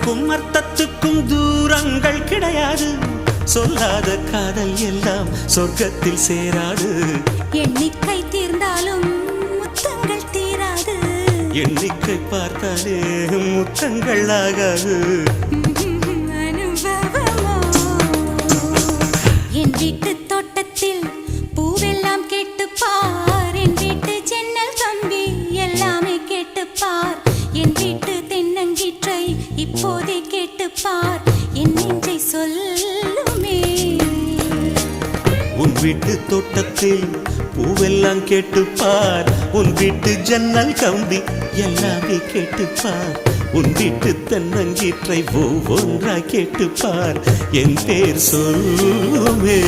அர்த்தத்துக்கும் அர்த்தத்துக்கும் தூரங்கள் கிடையாது. சொல்லாத காதல் எல்லாம் சொர்க்கத்தில் சேராது. எண்ணிக்கை தீர்ந்தாலும் முத்தங்கள் தீராது. எண்ணிக்கை பார்த்தாலே முத்தங்கள் ஆகாது. என் வீட்டு தோட்டத்தில் பூவெல்லாம் கேட்டுப்பார். என் வீட்டு ஜன்னல் கம்பி எல்லாமே கேட்டுப்பார். என் வீட்டு தென்னங்கீற்றை இப்போதே கேட்டுப்பார். என் நெஞ்சை சொல்லுமே. உன் வீட்டு தோட்டத்தில் பூவெல்லாம் கேட்டுப்பார். உன் வீட்டு ஜன்னல் கம்பி எல்லாமே கேட்டுப்பார். உன் வீட்டு தென்னங்கீற்றை ஒவ்வொன்றா கேட்டுப்பார். என் பேர் சொல்லுமே.